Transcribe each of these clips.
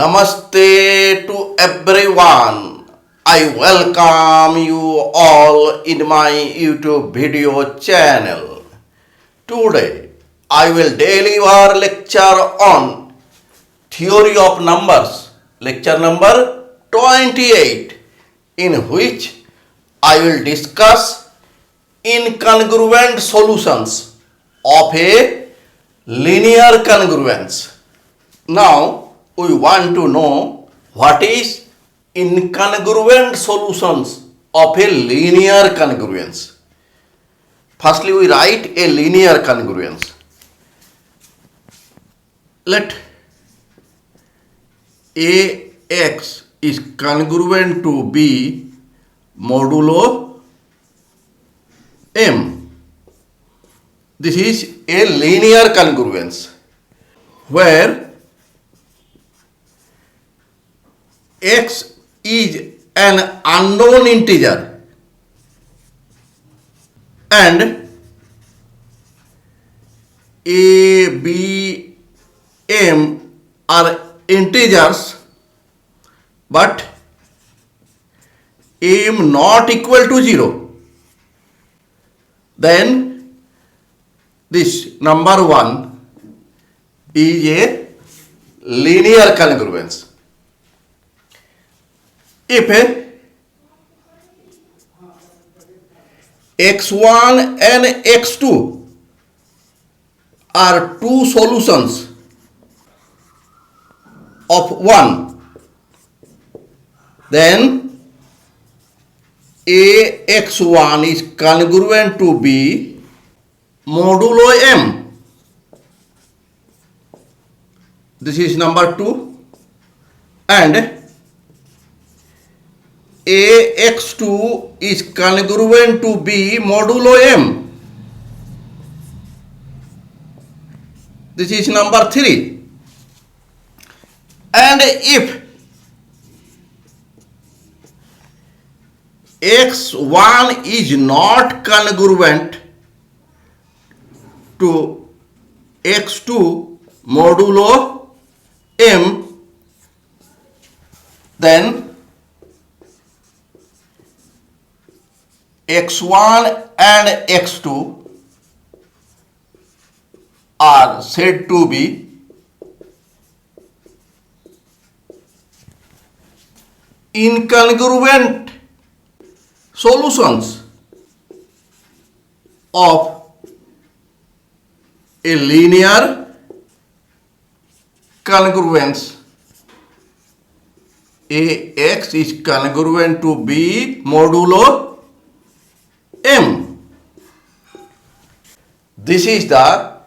Namaste to everyone. I welcome you all in my YouTube video channel. Today I will deliver lecture on theory of numbers, lecture number 28, in which I will discuss incongruent solutions of a linear congruence. Now we want to know what is incongruent solutions of a linear congruence. Firstly, we write a linear congruence. Let AX is congruent to B modulo M. This is a linear congruence where X is an unknown integer and A, B, M are integers, but M not equal to 0. Then this number 1 is a linear congruence. If x1 and x2 are two solutions of 1, then AX1 is congruent to B modulo M. This is number 2, and AX2 is congruent to B modulo M. This is number 3. And if X1 is not congruent to X2 modulo M, then X1 and X2 are said to be incongruent solutions of a linear congruence. AX is congruent to B modulo M. This is the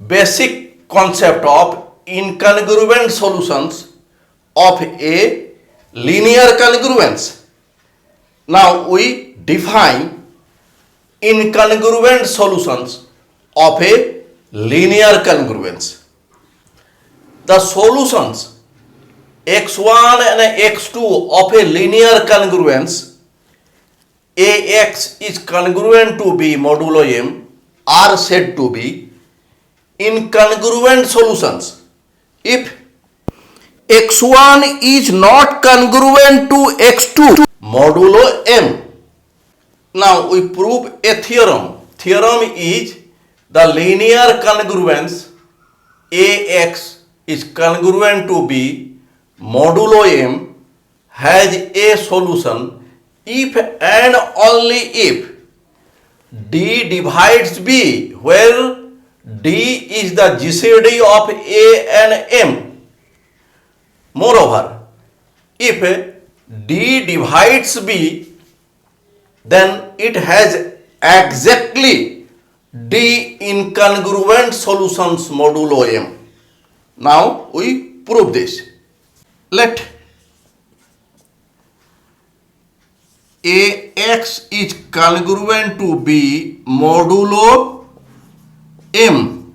basic concept of incongruent solutions of a linear congruence. Now we define incongruent solutions of a linear congruence. The solutions x1 and x2 of a linear congruence AX is congruent to B modulo M are said to be incongruent solutions if x1 is not congruent to x2 modulo M. Now we prove a theorem. Theorem is the linear congruence AX is congruent to B modulo M has a solution if and only if D divides B, where D is the GCD of A and M. Moreover, if D divides B, then it has exactly D incongruent solutions modulo M. Now we prove this. Let AX is congruent to B modulo M.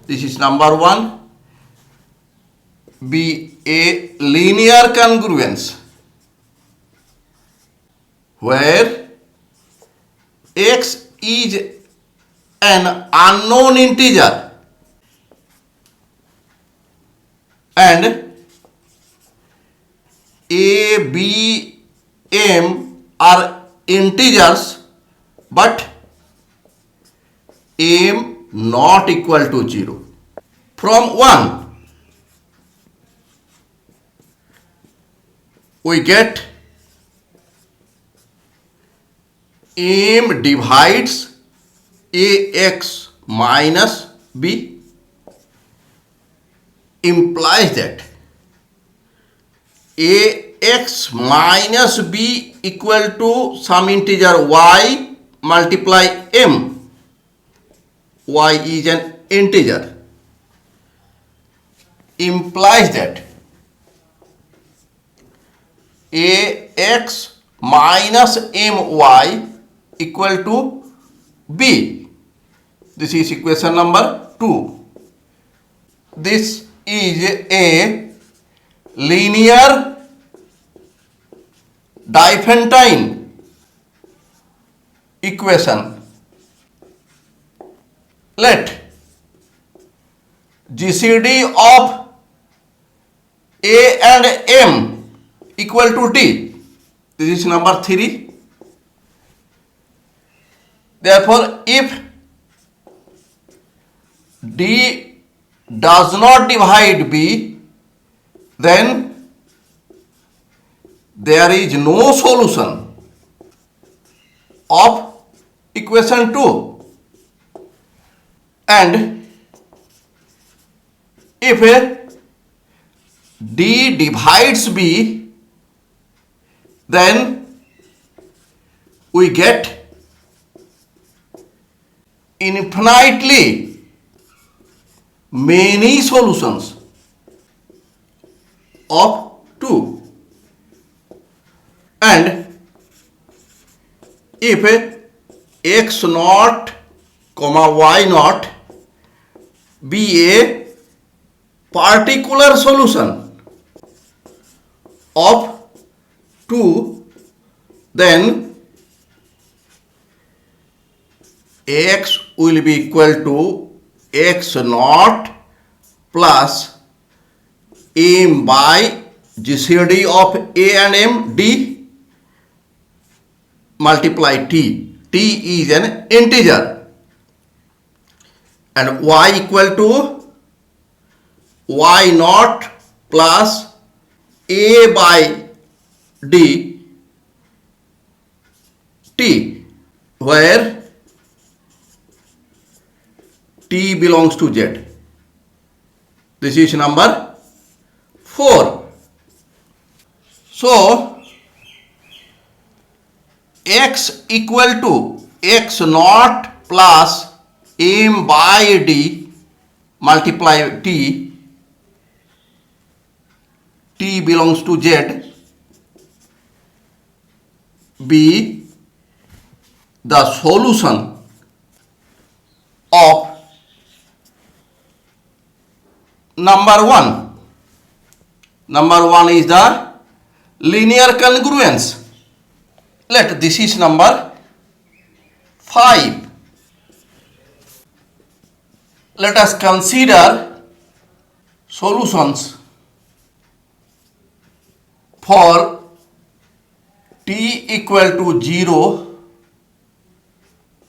This is number 1. Be a linear congruence where X is an unknown integer and A, B, M are integers, but M not equal to 0. From 1, we get M divides AX minus B, implies that AX minus B equal to some integer Y multiply M. Y is an integer. Implies that AX minus My equal to B. This is equation number 2. This is a linear Diophantine equation. Let GCD of A and M equal to D. This is number 3. Therefore, if D does not divide B, then there is no solution of equation 2. And if D divides B, then we get infinitely many solutions of 2. And if x naught comma y naught be a particular solution of 2, then x will be equal to x naught plus m by GCD of A and M D multiply t. T is an integer, and y equal to y naught plus A by D t, where t belongs to z. This is number 4. So x equal to x naught plus m by d multiply t, t belongs to z, be the solution of number 1. Number 1 is the linear congruence. Let this is number 5. Let us consider solutions for t equal to 0,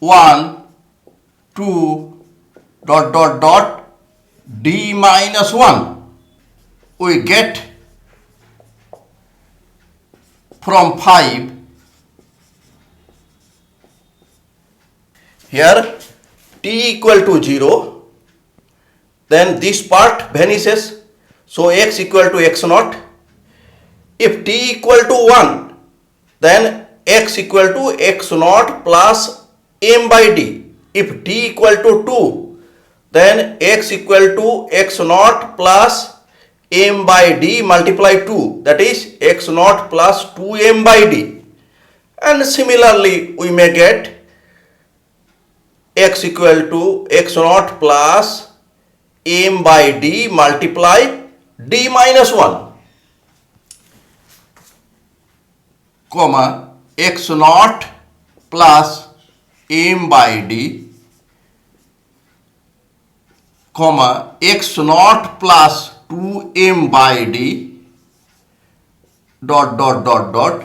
1, 2, d minus 1. We get from 5. Here t equal to 0, then this part vanishes, so x equal to x naught. If t equal to 1, then x equal to x naught plus m by d. If t equal to 2, then x equal to x naught plus m by d multiply 2, that is x naught plus 2m by d. And similarly we may get x equal to x naught plus m by d multiply d minus 1, comma x naught plus m by d, comma x naught plus 2m by d dot dot dot dot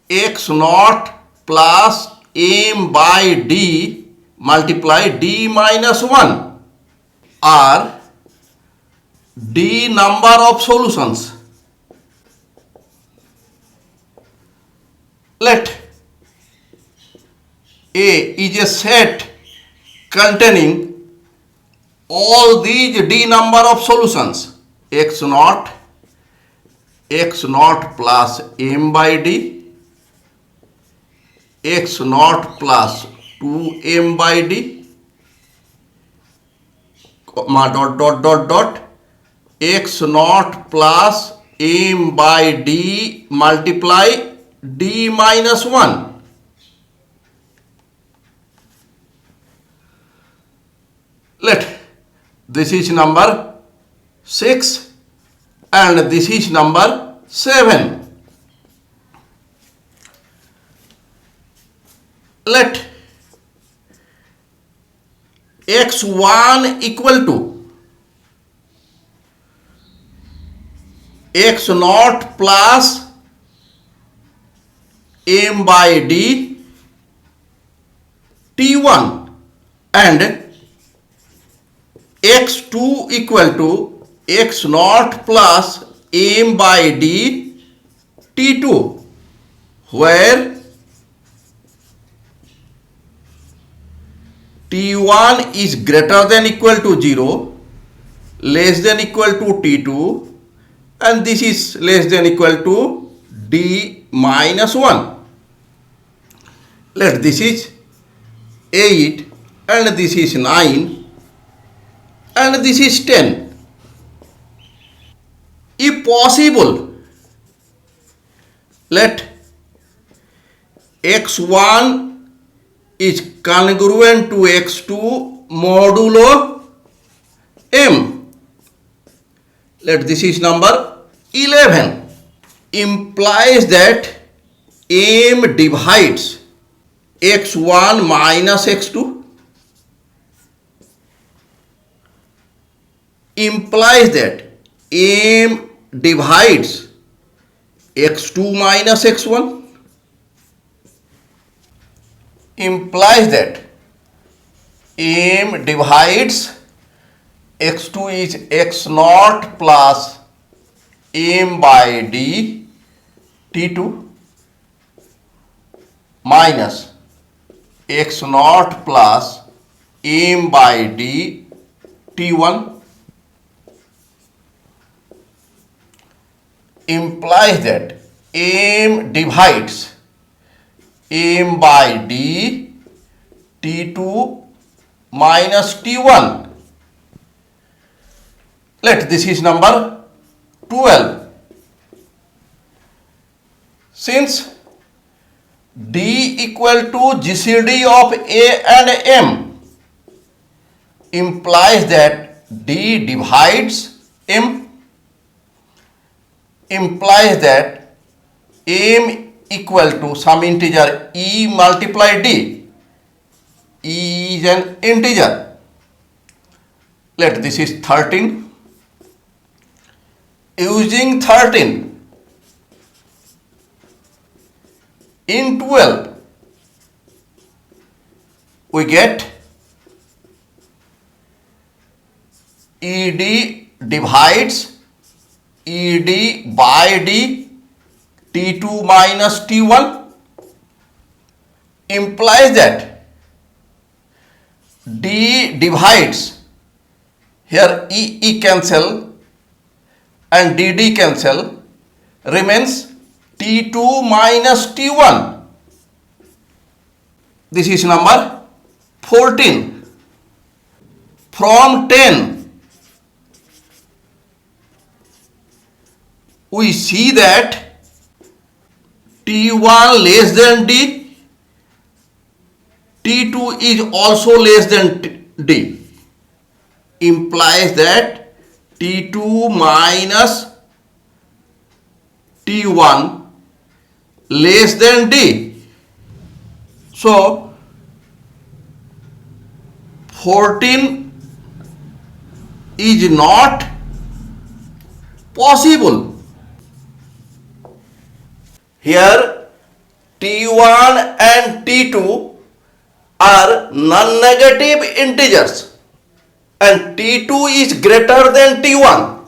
x naught plus m by d multiply d minus 1 are d number of solutions. Let A is a set containing all these d number of solutions: x naught plus m by d, x naught plus 2m by d, comma dot dot dot dot x naught plus m by d multiply d minus 1. Let this is number 6 and this is number 7. Let x1 equal to x naught plus m by d t1 and x2 equal to x naught plus m by d t2, where t1 is greater than equal to 0, less than equal to t2, and this is less than equal to d minus 1. Let this is 8 and this is 9 and this is 10. If possible, let x1 is congruent to x2 modulo m. Let this is number 11. Implies that m divides x1 minus x2. Implies that m divides x2 minus x1. Implies that m divides x2 is x naught plus m by d t2 minus x naught plus m by d t1. Implies that m divides m by d t2 minus t1. Let this is number 12. Since d equal to GCD of a and m, implies that d divides m. Implies that m equal to some integer e multiply d. E is an integer. Let this is 13. Using 13 in 12, we get ed divides ed by d t2 minus t1. Implies that d divides, here e cancel and dd cancel, remains t2 minus t1. This is number 14. From 10, we see that t1 less than d, t2 is also less than d. Implies that t2 minus t1 less than d. So 14 is not possible. Here t1 and t2 are non-negative integers and t2 is greater than t1.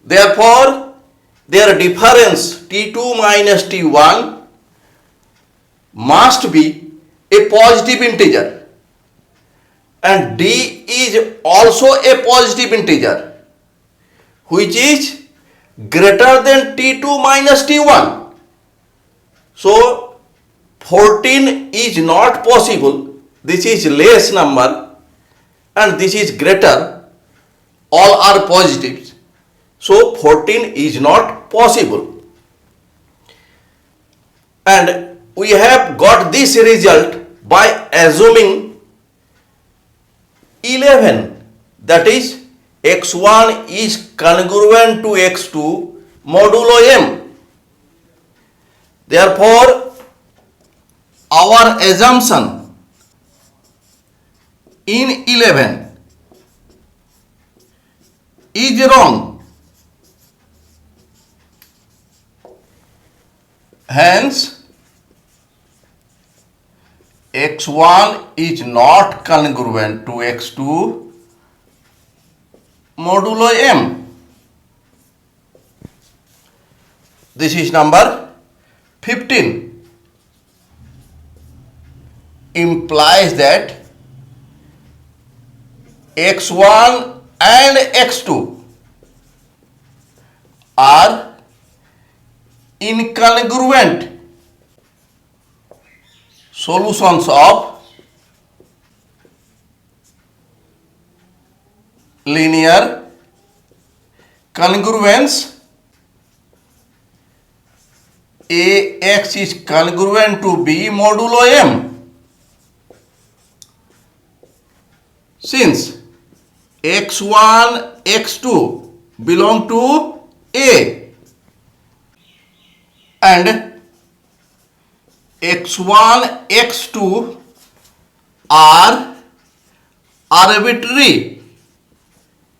Therefore, their difference t2 minus t1 must be a positive integer, and d is also a positive integer which is greater than t2 minus t1. So 14 is not possible. This is less number and this is greater. All are positives. So 14 is not possible. And we have got this result by assuming 11, that is x1 is congruent to x2 modulo m. Therefore, our assumption in 11 is wrong. Hence, x1 is not congruent to x2 modulo m. This is number 15. Implies that x1 and x2 are incongruent solutions of linear congruence. Ax is congruent to b modulo m. Since x1, x2 belong to A and x1, x2 are arbitrary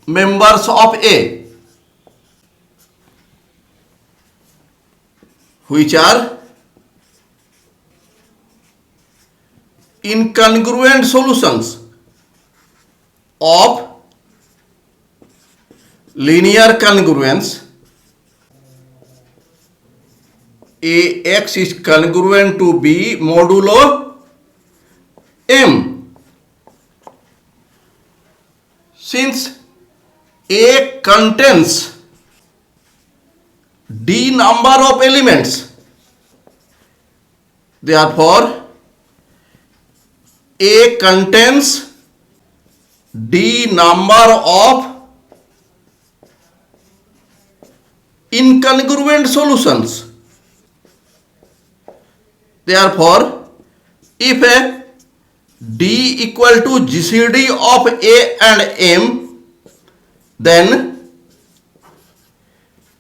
members of A, which are incongruent solutions of linear congruence. Ax is congruent to b modulo m. Since A contains d number of elements, therefore A contains d number of incongruent solutions. Therefore, if a d equal to GCD of A and M, then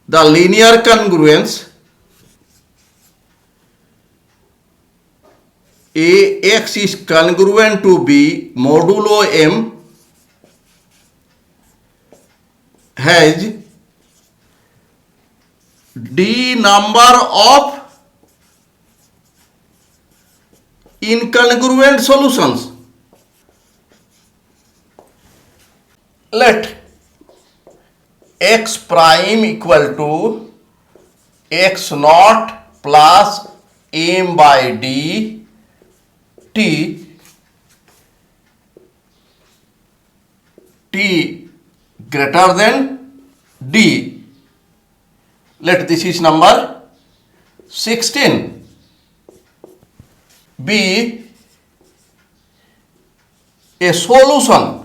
the linear congruence Ax is congruent to b modulo m has d number of incongruent solutions. Let x prime equal to x naught plus m by d t greater than d. Let this is number 16 be a solution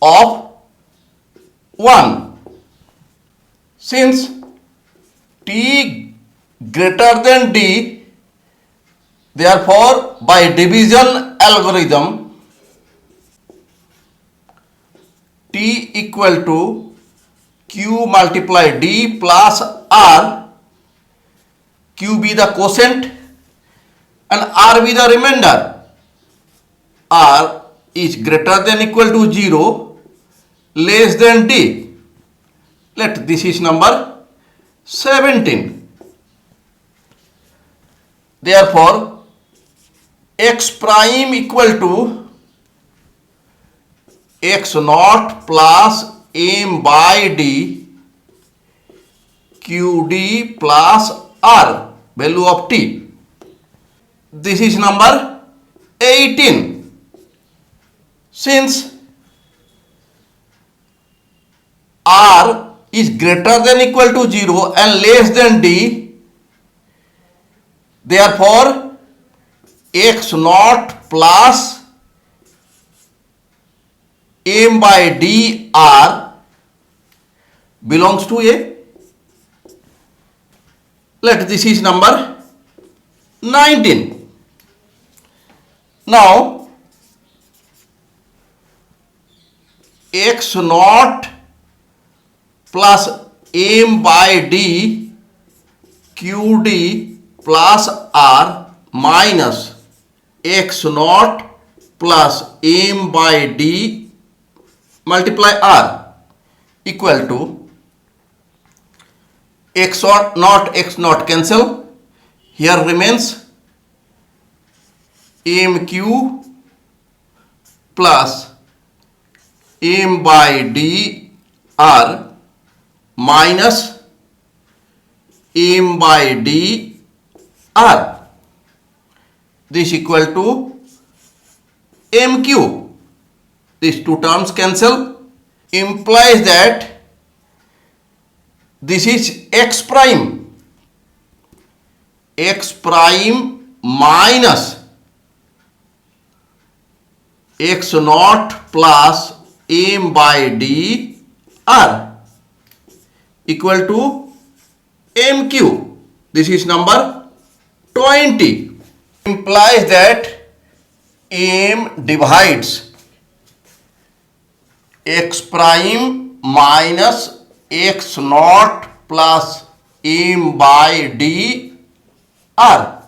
of 1. Since t greater than d, therefore by division algorithm t equal to q multiply d plus r, q be the quotient and r be the remainder. R is greater than equal to 0, less than D. Let this is number 17. Therefore, x prime equal to x naught plus m by d qd plus r, value of t. This is number 18. Since r is greater than equal to 0 and less than d, therefore x naught plus m by d r belongs to A. Let this is number 19. Now x naught plus m by d qd plus r minus x naught plus m by d multiply r equal to x naught cancel. Here remains mq plus m by d r minus m by d r. This equal to mq. These two terms cancel, implies that this is x prime minus x naught plus m by d r equal to mq. This is number 20. Implies that m divides x prime minus x naught plus m by d r.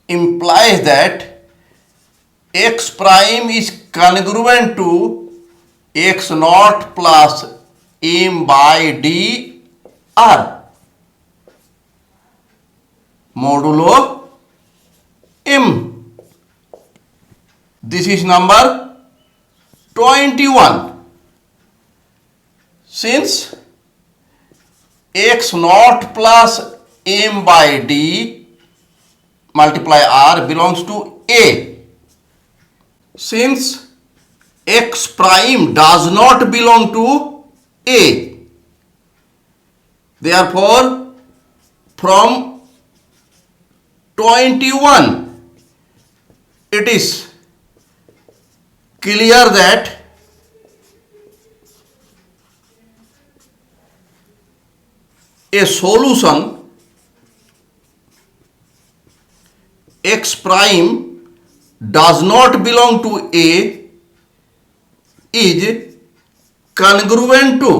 Implies that x prime is congruent to x naught plus m by d r modulo m. This is number 21. Since x naught plus m by d multiply r belongs to A, since x prime does not belong to A, therefore from 21 it is clear that a solution x prime does not belong to A is congruent to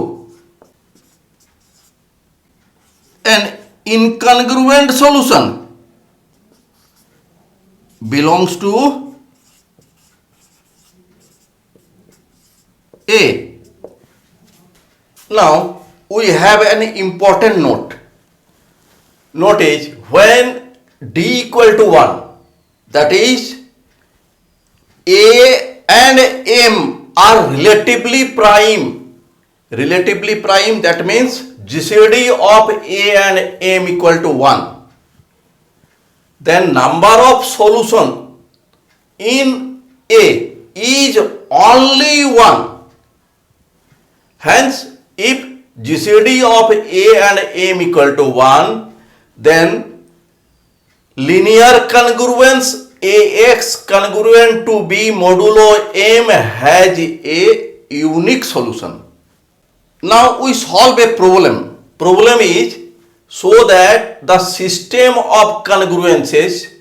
an incongruent solution belongs to A. Now we have an important note. Note is when d equal to 1, that is A and M are relatively prime. Relatively prime, that means GCD of A and M equal to 1. Then number of solution in A is only 1. Hence, if GCD of A and M equal to 1, then linear congruence AX congruent to B modulo M has a unique solution. Now we solve a problem. Problem is so that the system of congruences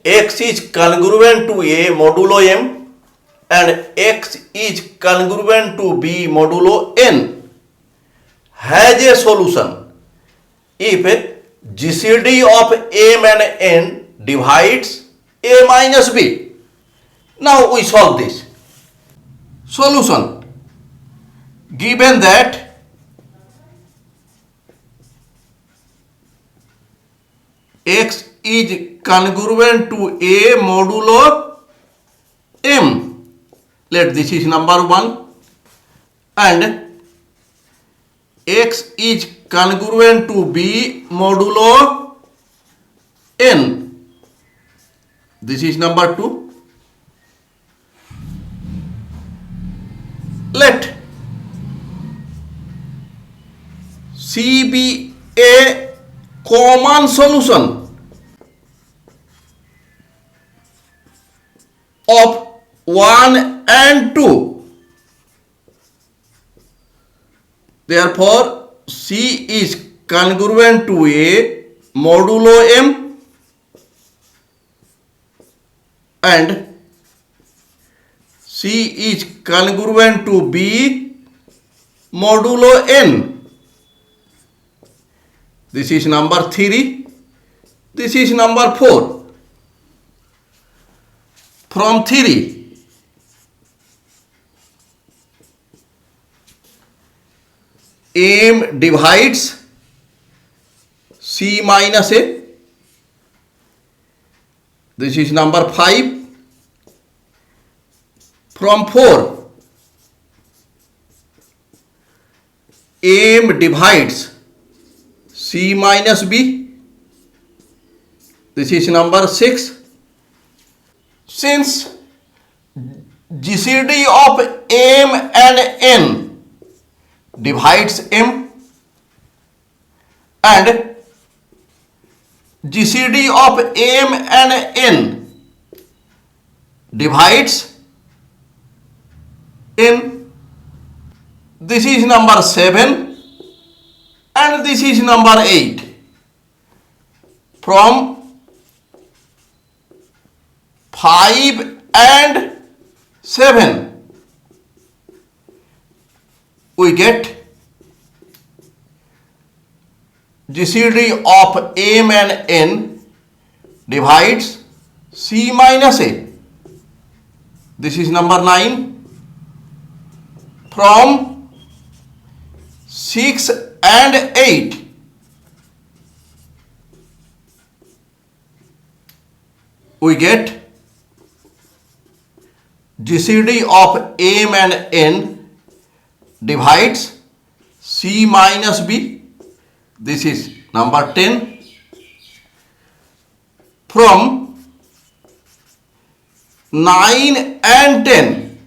X is congruent to A modulo M and X is congruent to B modulo N has a solution if GCD of M and N divides A minus B. Now we solve this. Solution. Given that x is congruent to a modulo m, let this is number 1, and x is congruent to b modulo n, this is number 2. Let C be a common solution of 1 and 2. Therefore, C is congruent to a modulo m and C is congruent to B modulo n. This is number 3. This is number 4. From 3, m divides C minus a. This is number 5. From 4, m divides C minus b. This is number 6. Since GCD of m and n divides m and GCD of m and n divides n, this is number 7 and this is number 8. From 5 and 7 we get GCD of m and n divides C minus a. This is number 9. From 6 and 8 we get GCD of m and n divides C minus b. This is number 10. From 9 and 10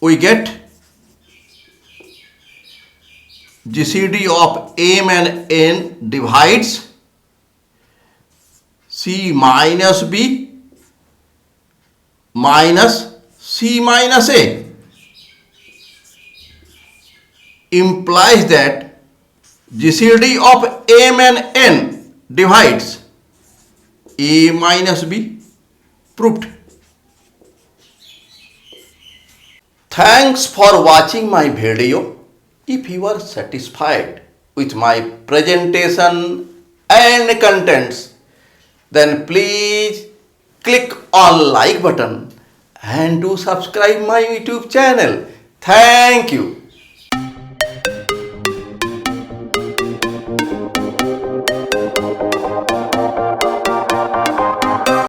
we get GCD of m and n divides C minus b minus C minus a, implies that GCD of m and n divides a minus b. Proved. Thanks for watching my video. If you are satisfied with my presentation and contents, then please click on like button and do subscribe my YouTube channel. Thank you.